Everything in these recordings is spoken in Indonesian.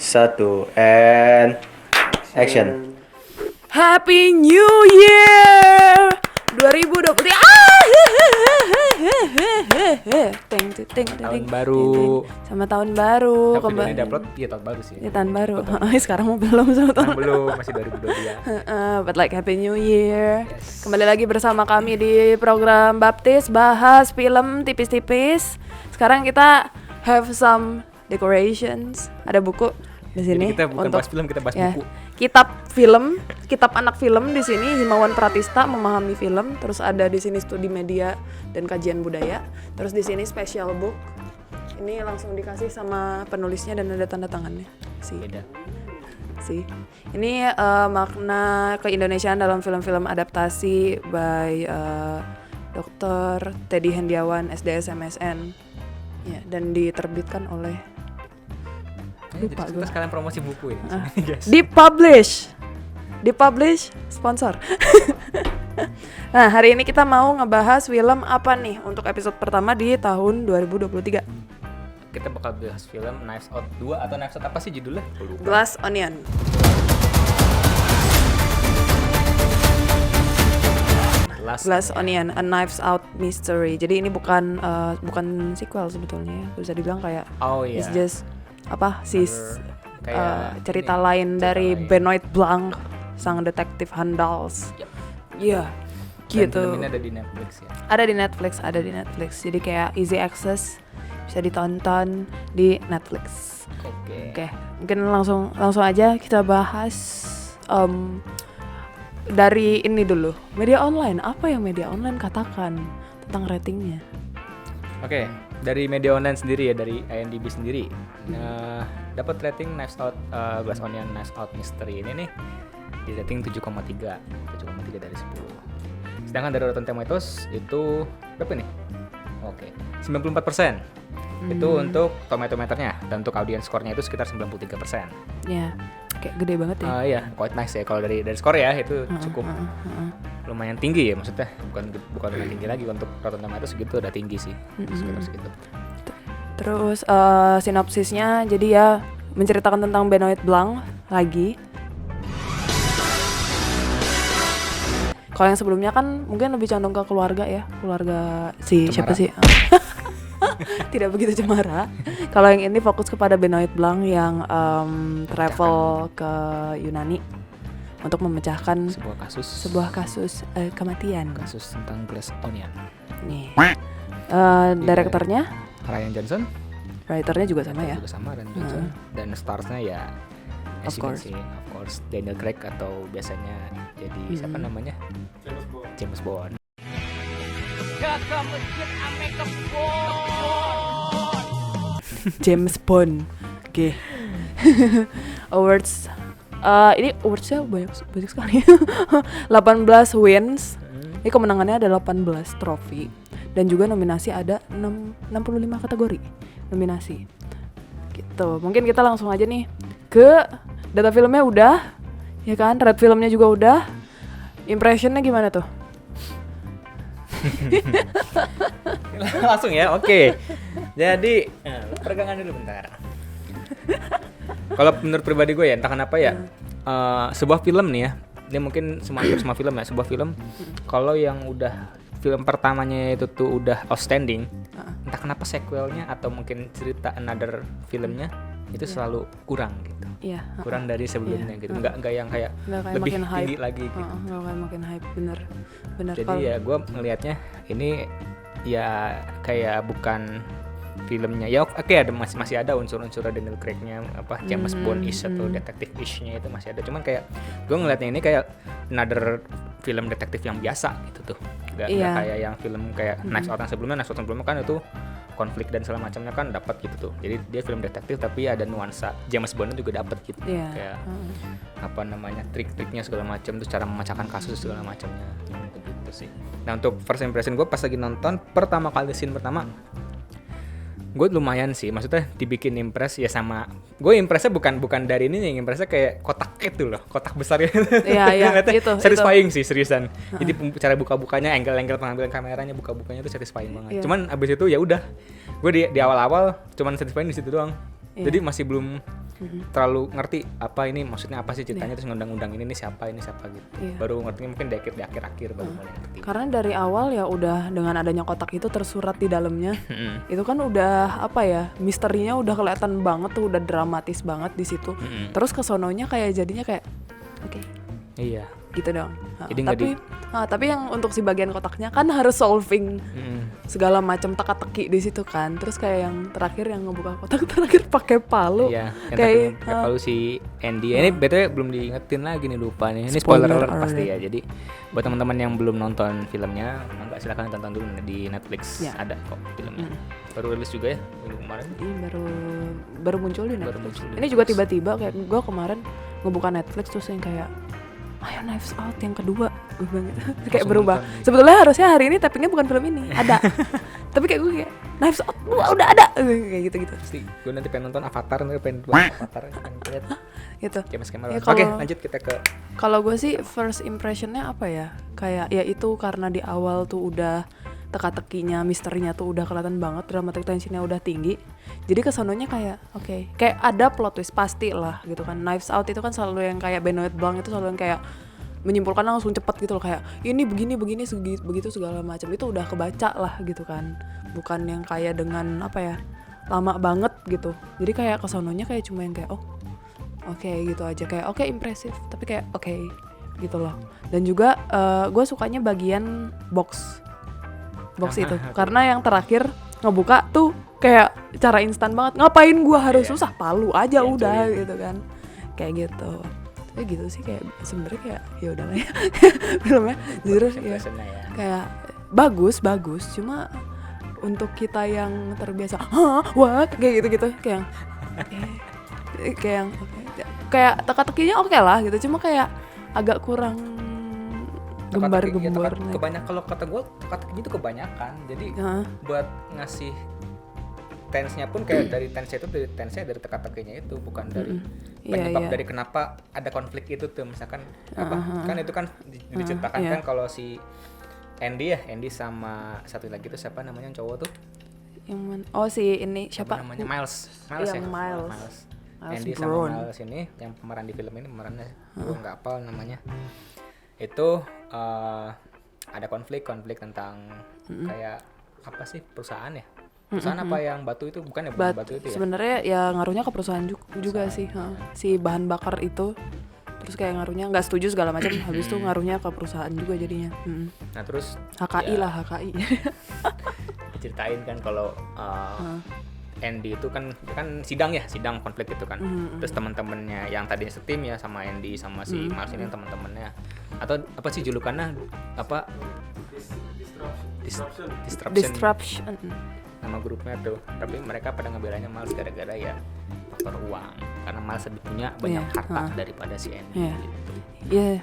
Satu, and action. Happy New Year 2020. Tahun baru. Sama tahun baru. Tapi ini upload ya tahun baru sih. Ya, tahun baru. Sekarang mau belum sama tahun. Belum, masih 2022. But like Happy New Year. Yes. Kembali lagi bersama kami di program Baptis, bahas film tipis-tipis. Sekarang kita have some decorations. Ada buku di sini. Jadi kita bukan bahas film, kita bahas buku. Kitab anak film di sini, Himawan Pratista memahami film. Terus ada di sini studi media dan kajian budaya. Terus di sini special book. Ini langsung dikasih sama penulisnya dan ada tanda tangannya. Beda. Ini makna keindonesiaan dalam film-film adaptasi by Dr. Teddy Hendiawan SDS MSN. Ya, dan diterbitkan oleh lupa Kita sekalian promosi buku ini. Guys. Dipublish sponsor. Nah, hari ini kita mau ngebahas film apa nih untuk episode pertama di tahun 2023. Kita bakal bahas film Knives Out 2 atau Knives Out apa sih judulnya? Glass Onion. Glass Onion, A Knives Out Mystery. Jadi ini bukan sequel sebetulnya. Bisa dibilang kayak it's just cerita lain dari Benoit Blanc, sang detektif handals. Iya. Gitu. Film ini ada di Netflix ya. Ada di Netflix. Jadi kayak easy access, bisa ditonton di Netflix. Oke. Mungkin langsung aja kita bahas dari ini dulu. Media online, apa yang media online katakan tentang ratingnya? Oke, dari media online sendiri ya, dari IMDb sendiri. Dapat rating Knives Out Glass Onion Knives Out Mystery ini nih di rating 7,3 dari 10. Sedangkan dari Rotten Tomatoes itu berapa nih? Oke, 94%. Itu untuk tomato-meternya, dan untuk audience score-nya itu sekitar 93%. Ya, kayak gede banget ya. Iya, quite nice ya kalau dari skor ya, itu cukup lumayan tinggi ya, maksudnya bukan lumayan tinggi lagi, untuk Rotten Tomatoes segitu udah tinggi sih, sekitar segitu. Terus sinopsisnya jadi ya menceritakan tentang Benoit Blanc lagi. Kalau yang sebelumnya kan mungkin lebih condong ke keluarga ya, keluarga siapa sih? Tidak begitu cemara. Kalau yang ini fokus kepada Benoit Blanc yang travel ke Yunani untuk memecahkan sebuah kasus kematian. Kasus tentang Glass Onion. Nih, direkturnya Rian Johnson. Writernya juga sama ya? Juga sama, Rian Johnson. Dan starsnya ya, Of course, Daniel Craig atau biasanya jadi siapa namanya? James Bond. James Bond. Oke. Awards. Ini awardsnya banyak sekali. 18 wins. Ini kemenangannya ada 18 trofi. Dan juga nominasi ada 65 kategori nominasi. Gitu. Mungkin kita langsung aja nih ke data filmnya udah. Ya kan? Red filmnya juga udah. Impressionnya gimana tuh? Langsung ya, oke. Jadi peregangan dulu bentar. Kalau menurut pribadi gue ya, entah kenapa ya, sebuah film nih ya, ini mungkin semua film ya, sebuah film kalau yang udah film pertamanya itu tuh udah outstanding, entah kenapa sequelnya atau mungkin cerita another filmnya itu selalu kurang gitu. Iya, kurang dari sebelumnya gitu. Enggak yang kayak lebih tinggi lagi gitu. Enggak kayak makin hype, bener. Jadi ya gue ngelihatnya ini ya kayak bukan filmnya. Ya oke, ada masih ada unsur-unsur Daniel Craig-nya, apa James Bond-ish atau detektif-ish-nya itu masih ada. Cuman kayak gue ngelihatnya ini kayak another film detektif yang biasa gitu tuh. Enggak kayak yang film kayak Knives Out yang sebelumnya. Knives Out sebelumnya kan itu konflik dan segala macamnya kan dapat gitu tuh. Jadi dia film detektif tapi ada nuansa James Bond juga dapat gitu. Kayak apa namanya, trik-triknya segala macam, terus cara memecahkan kasus segala macamnya gitu sih. Nah, untuk first impression gue pas lagi nonton pertama kali scene pertama, gue lumayan sih, maksudnya dibikin impress ya sama. Gue impressnya bukan dari ini nih, impressnya kayak kotak itu loh, kotak besar gitu. Iya, itu. Satisfying sih seriusan. Jadi cara buka-bukanya, angle-angle pengambilan kameranya, buka-bukanya tuh satisfying banget. Cuman abis itu ya udah, gue di awal-awal cuman satisfying di situ doang. Iya. Jadi masih belum terlalu ngerti apa ini maksudnya apa sih ceritanya, terus ngundang-undang ini siapa gitu. Iya. Baru ngertinya mungkin di akhir-akhir baru mulai ngerti. Karena dari awal ya udah dengan adanya kotak itu tersurat di dalamnya. Itu kan udah apa ya, misterinya udah kelihatan banget tuh, udah dramatis banget di situ. Terus kesononya kayak jadinya kayak oke, Iya. gitu dong. Jadi nggak Tapi yang untuk si bagian kotaknya kan harus solving segala macam teka-teki di situ kan. Terus kayak yang terakhir yang ngebuka kotak terakhir pakai palu. Iya, yang Kayak tadi kalau si Andy ini BTW belum diingetin lagi nih, lupa nih. Ini spoiler alert pasti ya. Jadi buat teman-teman yang belum nonton filmnya, enggak silakan tonton dulu di Netflix. Ya. Ada kok filmnya. Baru rilis juga ya minggu kemarin. Ini baru muncul di Baru Netflix. muncul di Ini juga tiba-tiba kayak gue kemarin ngebuka Netflix terus yang kayak ayo Knives Out yang kedua, gue bilang gitu. Kayak berubah. nonton. Sebetulnya harusnya hari ini tappingnya bukan film ini, ada. Tapi kayak gue kayak Knives Out udah ada, kayak gitu-gitu. Pasti gue nanti pengen nonton Avatar, nanti pengen buat Avatar, pengen lihat Gitu. James Cameron. Ya, Oke, kalau- lanjut kita ke Kalau gue sih first impressionnya apa ya? Kayak ya itu karena di awal tuh udah teka-tekinya, misterinya tuh udah kelihatan banget, dramatic tensionnya udah tinggi. Jadi kesononya kayak oke, kayak ada plot twist pasti lah gitu kan. Knives Out itu kan selalu yang kayak Benoit Blanc itu selalu yang kayak menyimpulkan langsung cepet gitu loh, kayak ini begini begitu segala macam itu udah kebaca lah gitu kan. Bukan yang kayak dengan apa ya, lama banget gitu. Jadi kayak kesononya kayak cuma yang kayak oke gitu aja, kayak oke impresif tapi kayak oke gitu loh. Dan juga gue sukanya bagian box itu karena yang terakhir ngebuka tuh kayak cara instan banget, ngapain gue harus susah, palu aja Iya, udah cuy. gitu kan, kayak gitu. Kayak gitu sih, kayak sebenarnya kayak ya udahlah ya filmnya jujur ya impressionnya ya. kayak bagus cuma untuk kita yang terbiasa what kayak gitu kayak yang kayak yang kayak teka-tekinya oke lah gitu, cuma kayak agak kurang gembar-gembar. Kebanyakan kalau kata gue teka-tekinya itu kebanyakan. Jadi buat ngasih tense-nya pun kayak dari tense itu dari teka-tekinya itu, bukan dari penyebab dari kenapa ada konflik itu tuh, misalkan apa kan itu kan diceritakan kan kalau si Andy sama satu lagi tuh siapa namanya yang cowok tuh, Yang mana? Oh si ini siapa? namanya Miles Yang ya Miles Andy Brown. sama Miles ini yang pemeran di film ini, pemerannya gue nggak hafal namanya. Itu ada konflik tentang kayak apa sih, perusahaan ya, perusahaan apa yang batu itu, bukan ya, bukan batu itu ya. Sebenarnya ya ngaruhnya ke perusahaan juga sih, si bahan bakar itu. Terus kayak ngaruhnya nggak setuju segala macam, habis itu ngaruhnya ke perusahaan juga jadinya. Nah terus HKI ya, lah HKI. diceritain kan kalau Andy itu kan sidang konflik itu kan. Terus teman-temannya yang tadinya setim ya sama Andy sama si Miles ini teman-temannya, atau apa sih julukannya, apa Disruption. nama grupnya tuh, tapi mereka pada ngebelanya Miles gara-gara ya faktor uang, karena Miles lebih punya banyak harta daripada si Andy gitu.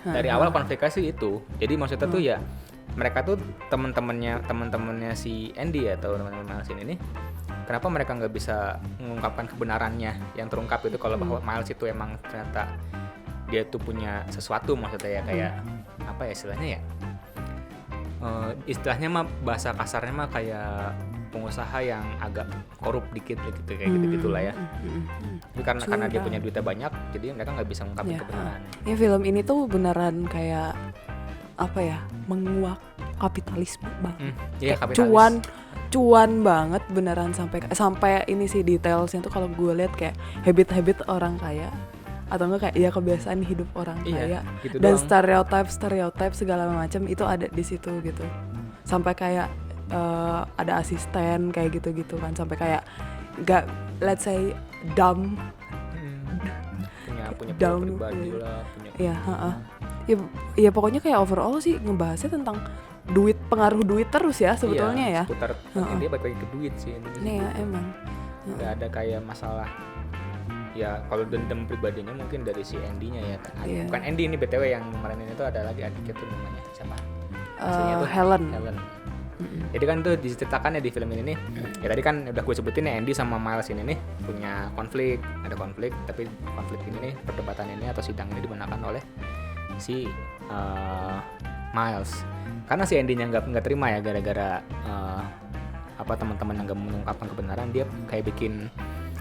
Dari awal konfliknya sih itu, jadi maksudnya tuh ya mereka tuh teman-temannya si Andy atau teman-teman Miles ini nih, kenapa mereka nggak bisa mengungkapkan kebenarannya yang terungkap itu, kalau bahwa Miles itu emang ternyata dia tuh punya sesuatu, maksudnya ya kayak apa ya istilahnya ya, istilahnya mah bahasa kasarnya mah kayak pengusaha yang agak korup dikit gitu, kayak gitulah ya. Tapi karena dia punya duitnya banyak, jadi mereka nggak bisa mengungkapin kebenaran. Ya film ini tuh beneran kayak apa ya, menguak kapitalisme banget. Iya, Kayak cuan banget beneran, sampai ini sih detailsnya tuh kalau gue lihat kayak habit orang kaya atau enggak kayak ya kebiasaan hidup orang kaya gitu dan doang. stereotip segala macam itu ada di situ gitu. Sampai kayak ada asisten kayak gitu kan, sampai kayak nggak, let's say dumb, punya down pribadi lah, punya ya pokoknya kayak overall sih ngebahasnya tentang duit, pengaruh duit terus ya sebetulnya ya. Seputar dia balik ke duit sih ini. Nih ya emang Nggak ada kayak masalah ya, kalau dendam pribadinya mungkin dari si Andy-nya ya. Bukan Andy ini BTW, yang kemarin itu ada lagi adiknya tuh namanya siapa? Aslinya tuh Helen. Jadi kan tuh diceritakan ya di film ini nih. Ya tadi kan udah gue sebutin ya, Andy sama Miles ini nih punya ada konflik, tapi konflik ini nih, perdebatan ini atau sidang ini dimenangkan oleh si Miles. Karena si Andy-nya nggak terima ya, gara-gara apa teman-teman yang nggak mengungkapkan kebenaran, dia kayak bikin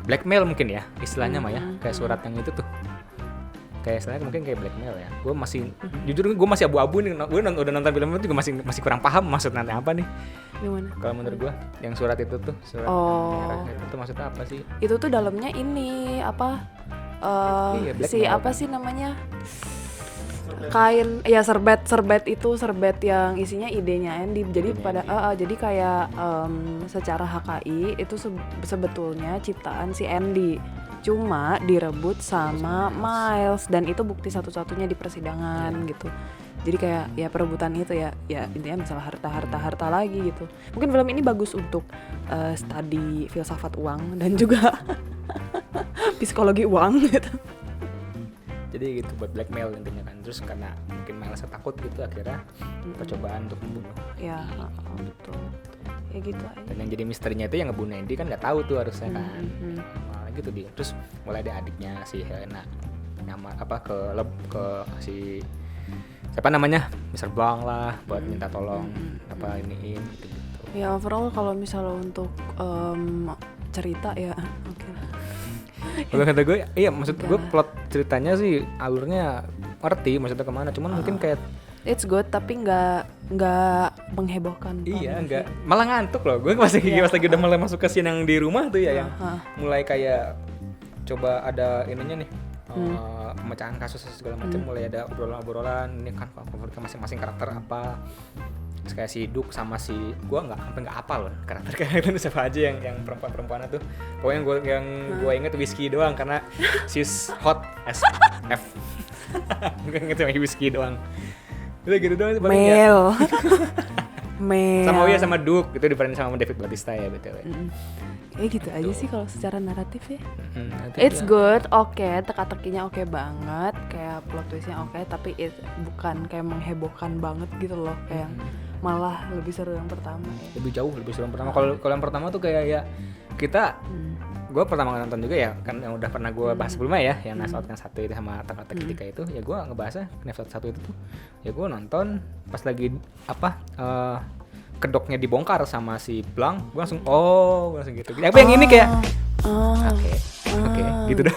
blackmail mungkin ya istilahnya mah ya, kayak surat yang itu tuh. Kayak istilahnya mungkin kayak blackmail ya. Gue masih jujur gue masih abu-abu nih. Gue udah nonton film itu juga masih kurang paham maksudnya apa nih. Gimana? Kalau menurut gue yang surat itu tuh, surat merah itu maksudnya apa sih? Itu tuh dalamnya ini apa? Iya, Si blackmail apa kan. sih namanya? Kain ya serbet yang isinya idenya Andy. Jadi jadi kayak secara HKI itu sebetulnya ciptaan si Andy. Cuma direbut sama Miles dan itu bukti satu-satunya di persidangan gitu. Jadi kayak ya perebutan itu ya intinya masalah harta lagi gitu. Mungkin film ini bagus untuk studi filsafat uang dan juga psikologi uang gitu. Jadi gitu buat blackmail intinya kan. Terus karena mungkin Miles takut gitu akhirnya percobaan untuk membunuh. Ya betul. Ya gitu aja. Dan yang jadi misterinya itu yang ngebunuh Andy kan nggak tahu tuh harusnya kan. Malah gitu dia. Terus mulai ada adiknya si Helena nyamar ke si siapa namanya Mr. Bang lah buat minta tolong apa iniin gitu. Ya overall kalau misalnya untuk cerita ya oke. Kalau kata gue, iya maksud gue plot ceritanya sih alurnya ngerti maksudnya kemana. Cuman mungkin kayak it's good tapi nggak menghebohkan. iya nggak malah ngantuk loh. Gue pas lagi udah mulai masuk ke scene yang di rumah tuh ya yang mulai kayak coba ada ininya nih. Pemecahan kasus segala macam mulai ada obrolan ini kan favorit masing-masing karakter apa. Terus kayak si Duke sama si gue sampai nggak apal loh karakter siapa aja yang perempuan tuh. Pokoknya yang gue inget Whiskey doang karena she's hot as F. Gue inget sama Whiskey doang. Udah gitu doang sih paling ya. Mel. Sama Duke itu diperanin sama David Bautista ya BTW. Gitu aja sih kalau secara naratif ya. It's good, oke, teka-tekinya oke banget, kayak plot twistnya oke, tapi bukan kayak menghebohkan banget gitu loh, kayak malah lebih seru yang pertama. Ya. Lebih seru yang pertama. Kalau yang pertama tuh kayak ya kita, gue pertama kali nonton juga ya, kan yang udah pernah gue bahas sebelumnya ya, yang Knives Out yang satu itu sama teka-teki tiga itu, ya gue ngebahasnya Knives Out satu itu tuh, ya gue nonton pas lagi kedoknya dibongkar sama si Blanc, gue langsung gitu. Tapi yang ini kayak oke, gitu dah.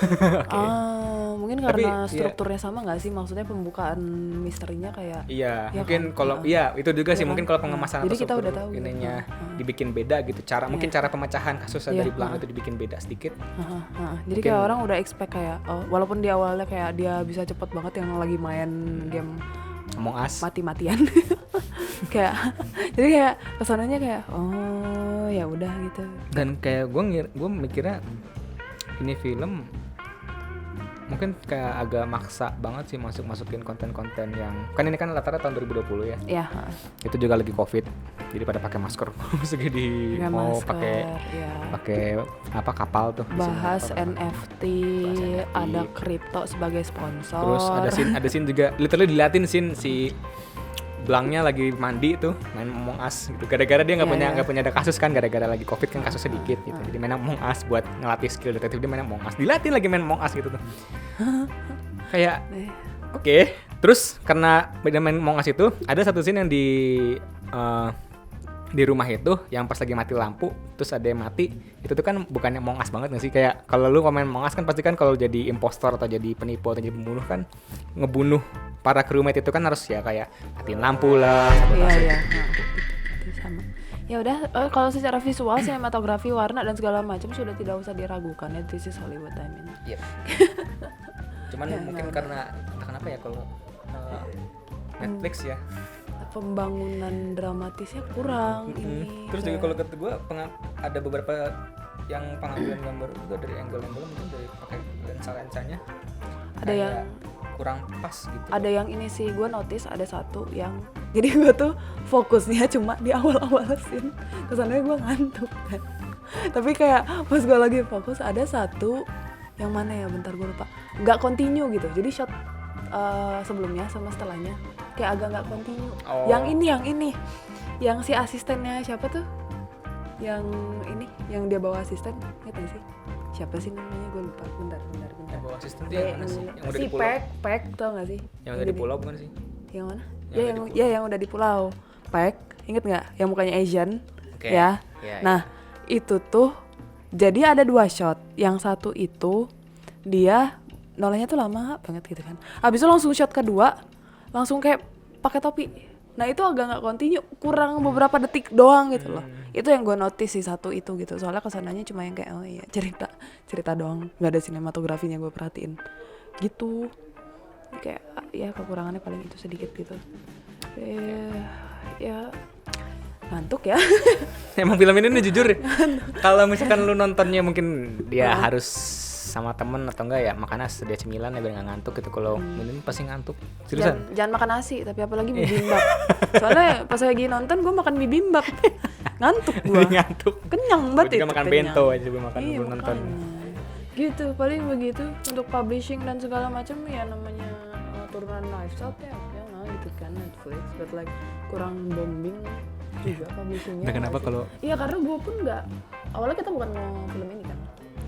Mungkin karena strukturnya sama nggak sih, maksudnya pembukaan misterinya kayak. Iya, ya mungkin kan? kalau itu juga sih mungkin kalau pengemasan Jadi atau kita udah struktur tahu ininya gitu. dibikin beda gitu. Mungkin cara pemecahan kasusnya dari Blanc itu dibikin beda sedikit. Jadi kayak orang udah expect kayak walaupun di awalnya kayak dia bisa cepet banget yang lagi main game Among Us mati-matian kayak jadi kayak kesananya kayak ya udah gitu. Dan kayak gue mikirnya ini film mungkin kayak agak maksa banget sih masukin konten-konten yang kan ini kan latarnya tahun 2020 ya. Iya. Itu juga lagi COVID, jadi pada pakai masker. Segi mau pakai apa kapal tuh. Bahas NFT, ada kripto sebagai sponsor. Terus ada scene juga literally diliatin scene si Blancnya lagi mandi tuh main Among Us gitu. Gara-gara dia nggak punya ada kasus kan, gara-gara lagi COVID kan kasusnya dikit gitu. Jadi main Among Us buat ngelatih skill detektif, dia main Among Us. Dilatih lagi main Among Us gitu tuh. Kayak oke. Terus karena dia main Among Us itu ada satu scene yang di rumah itu yang pas lagi mati lampu terus ada yang mati itu tuh kan bukannya Among Us banget nggak sih, kayak kalau lu main Among Us kan pasti kan kalau jadi impostor atau jadi penipu atau jadi pembunuh kan ngebunuh para crewmate itu kan harus ya kayak matiin lampu lah. Iya. Itu sama. Ya udah kalau secara visual, sinematografi, warna dan segala macam sudah tidak usah diragukan ya, this is Hollywood I mean. Yep. Cuman mungkin karena entah kenapa ya kalau Netflix ya pembangunan dramatisnya kurang ini. Terus juga kalau kata gue ada beberapa yang pengambilan gambar juga dari angle mungkin dari pakai lensa-lensanya ada yang kurang pas gitu. Ada yang ini sih gue notice ada satu yang jadi gue tuh fokusnya cuma di awal-awal scene, kesannya gue ngantuk kan. Tapi kayak pas gue lagi fokus ada satu yang mana ya, bentar gue lupa, nggak continue gitu. Jadi shot sebelumnya sama setelahnya kayak agak nggak continue. Yang ini yang si asistennya siapa tuh, yang ini yang dia bawa asisten, nggak tahu sih siapa sih namanya, gue lupa. Bentar. Yang bawa asisten tuh yang mana sih? Yang udah si di pulau. Pack tau nggak sih? Yang udah di pulau bukan sih? Yang mana? Yang udah di pulau. Pack, inget nggak? Yang mukanya Asian. Okay. Ya. Yeah, nah itu tuh Jadi ada 2 shot. Yang satu itu dia nolehnya tuh lama banget gitu kan. Habis itu langsung shot kedua, langsung kayak pakai topi. Nah itu agak nggak continue, kurang beberapa detik doang gitu loh. Itu yang gue notice sih satu itu gitu. Soalnya kesananya cuma yang kayak oh iya cerita doang, nggak ada sinematografinya gue perhatiin. Gitu. Kayak ya kekurangannya paling itu sedikit gitu. Ya ngantuk ya. Emang film ini nih jujur, kalau misalkan lu nontonnya mungkin dia harus sama temen atau enggak ya makan nasi dia cemilan ya biar nggak ngantuk gitu. Kalau minum pasti ngantuk. Seriusan? Jangan makan nasi, tapi apalagi bibimbap. Soalnya pas lagi nonton gue makan bibimbap, ngantuk gue. Ngantuk. Kenyang Gue banget juga itu. makan kenyang. bento aja gue makan Iya, sebelum nonton. makanya. Gitu, paling begitu untuk publishing dan segala macam ya namanya turunan Knives Out ya nggak gitu kan Netflix, but like kurang booming juga publishingnya. Nah, kenapa kalau Iya karena gue pun nggak, awalnya kita bukan mau film ini kan,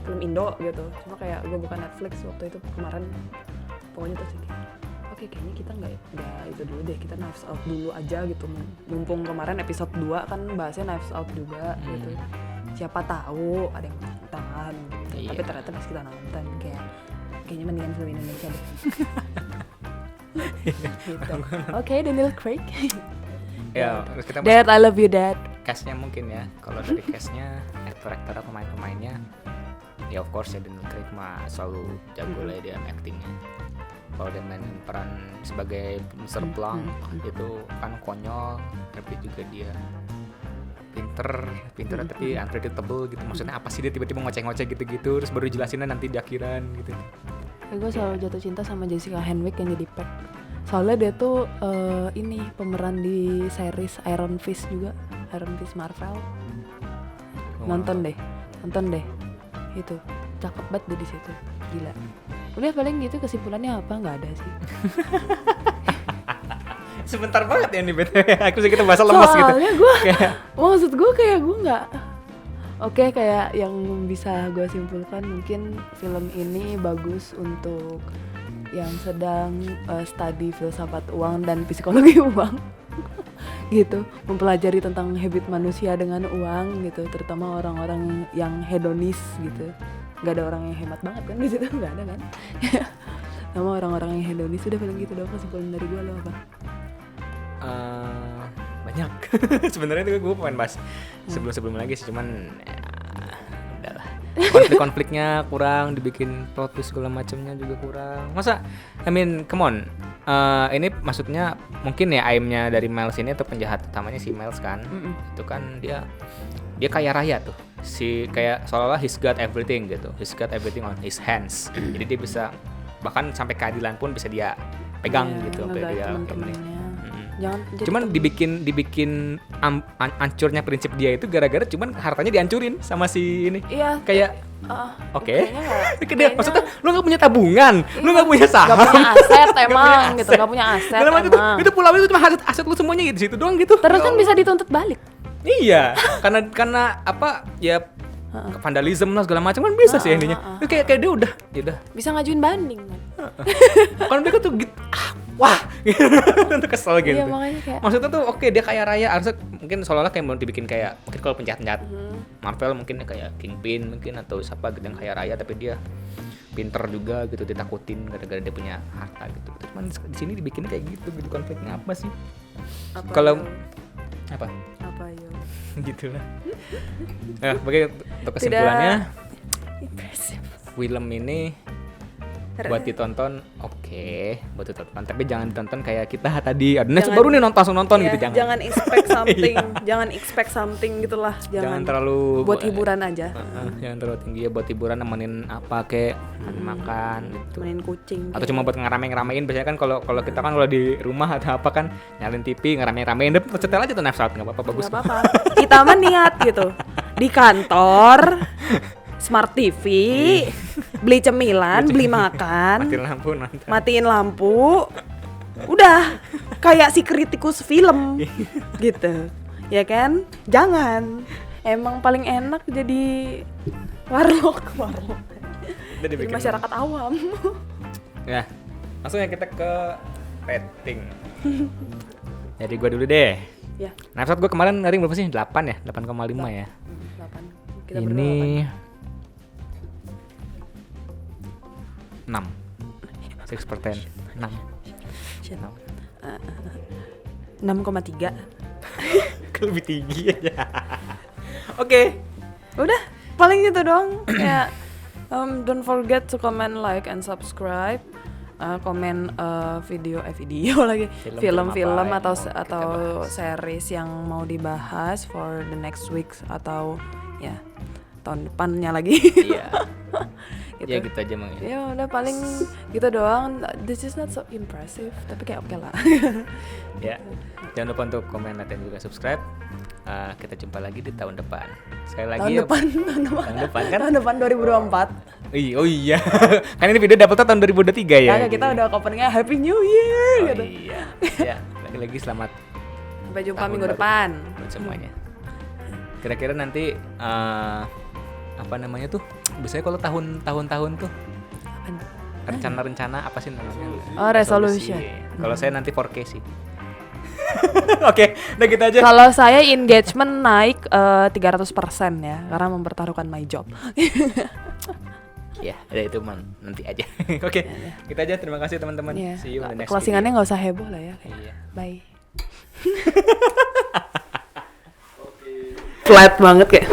film Indo gitu, cuma kayak gue bukan Netflix waktu itu kemarin, pokoknya tuh sih kayak oke, kayaknya kita nggak itu dulu deh, kita Knives Out dulu aja gitu, mumpung kemarin episode 2 kan bahasnya Knives Out juga gitu, siapa tahu ada yang nonton gitu. Iya. Tapi ternyata pas kita nonton kayaknya mendingan film Indonesia deh. Gitu. Oke, Daniel Craig. ya terus kita Dad, I love you, Dad. cast-nya mungkin ya. Kalau dari cast-nya, aktor-aktor atau pemain-pemainnya, ya of course ya Daniel Craig mah selalu jago lah dia actingnya. Kalau dia main peran sebagai Mr. Blanc itu kan konyol, tapi juga dia pinter tapi unpredictable gitu. Maksudnya apa sih dia tiba-tiba ngoceh-ngoceh gitu-gitu, terus baru jelasinnya nanti di akhiran gitu. Gue selalu jatuh cinta sama Jessica Henwick yang jadi Peck. Soalnya dia tuh ini pemeran di series Iron Fist juga, Iron Fist Marvel. Nonton deh. Itu cakep banget dia di situ, gila. Udah paling gitu, kesimpulannya apa? Nggak ada sih. Sebentar banget ya nih BTW. Aku sih kita bahasa lemes gitu. Soalnya gue, maksud gue kayak gue nggak. Oke, kayak yang bisa gue simpulkan mungkin film ini bagus untuk yang sedang study filsafat uang dan psikologi uang. Gitu, mempelajari tentang habit manusia dengan uang gitu, terutama orang-orang yang hedonis gitu. Gak ada orang yang hemat banget kan di situ, nggak ada kan? Sama orang-orang yang hedonis. Udah paling gitu doang kesimpulan dari gue. Lo apa? Banyak. Sebenarnya itu gue pengen bahas sebelum lagi sih, cuman ya, udahlah. Konflik-konfliknya kurang, dibikin plot twist segala macamnya juga kurang. Masa, I mean, come on. Ini maksudnya mungkin ya aimnya dari Miles ini atau penjahat utamanya si Miles kan. Itu kan dia kaya raya tuh. Si kayak seolah-olah he's got everything gitu. He's got everything on his hands. Jadi dia bisa bahkan sampai keadilan pun bisa dia pegang gitu, sampai dia temen-temennya. Cuman dibikin hancurnya prinsip dia itu gara-gara cuman hartanya dihancurin sama si ini. Iya. Kayak oke. Kayaknya Maksudnya lu nggak punya tabungan, lu nggak punya saham, nggak punya aset emang gitu, nggak punya aset emang. Itu pulau itu cuma aset lu semuanya gitu situ doang gitu. Terus kan bisa dituntut balik. Iya, karena apa ya, vandalisme lah segala macam kan bisa sih intinya. Kayak dia udah Bisa ngajuin banding kan. Kan mereka tuh gitu, wah, itu kesel gitu. Iya, makanya kayak Maksudnya tuh oke, dia kaya raya, harusnya mungkin seolah-olah kayak mau dibikin kayak mungkin kalau penjahat-penjahat Marvel mungkin kayak Kingpin mungkin atau siapa gitu yang kaya raya tapi dia pinter juga gitu, ditakutin gara-gara dia punya harta gitu. Cuman di sini dibikinnya kayak gitu konfliknya apa sih? Kalau apa yo? Gitulah. Nah, bagi untuk kesimpulannya, film ini buat ditonton, buat ditonton, tapi jangan ditonton kayak kita tadi. Ada baru nih langsung nonton gitu, jangan expect something, jangan expect something gitulah. Jangan terlalu buat hiburan aja. Jangan terlalu tinggi ya, buat hiburan nemenin apa kayak makan gitu. Nemenin kucing. Atau cuma buat ngeramein biasanya kan kalau kita kan kalau di rumah atau apa kan nyalin TV ngeramein, udah setel aja tuh Knives Out, enggak apa-apa, bagus. Enggak apa-apa. Kita mah niat gitu. Di kantor Smart TV, beli cemilan, beli makan, matiin lampu, udah kayak si kritikus film gitu, ya kan? Jangan, emang paling enak jadi warlock, jadi masyarakat awam. Ya, langsung ya kita ke rating. Jadi gue dulu deh. Ya. Knives Out gue kemarin rating berapa sih? 8 ya? 8,5 ya. 8. Kita ini 6. 6 per 10. 6. Shit. 6. 6,3. Lebih tinggi aja. Oke. Udah, paling gitu dong. Ya, don't forget to comment, like, and subscribe. Komen video lagi, film-film apa atau yang mau atau kita bahas. series yang mau dibahas for the next week atau ya tahun depannya lagi. Iya. Gitu. Ya gitu aja Mang. Ya udah paling gitu doang. This is not so impressive, tapi kayak oke lah. Ya. Jangan lupa untuk komen, like, dan juga subscribe. Kita jumpa lagi di tahun depan. Sekali lagi tahun ya. depan kan? Tahun depan 2024. Oh iya. Kan ini video dapetnya tahun 2023 ya. Kagak, kita udah openingnya Happy New Year Oh gitu. iya. Ya, lagi-lagi selamat Sampai jumpa tahun minggu baru depan. buat semuanya. Kira-kira nanti apa namanya tuh? Biasanya kalau tahun-tahun tuh rencana-rencana apa sih namanya? Oh, resolution. Kalau saya nanti 4K sih. Oke, udah gitu aja. Kalau saya engagement naik 300% ya, karena mempertaruhkan my job. Ya, ada itu nanti aja. Oke, kita aja. Terima kasih teman-teman. Iya. See you in the next Closingannya video. nggak usah heboh lah ya. Kayak. Iya. Bye. Flat banget kayak.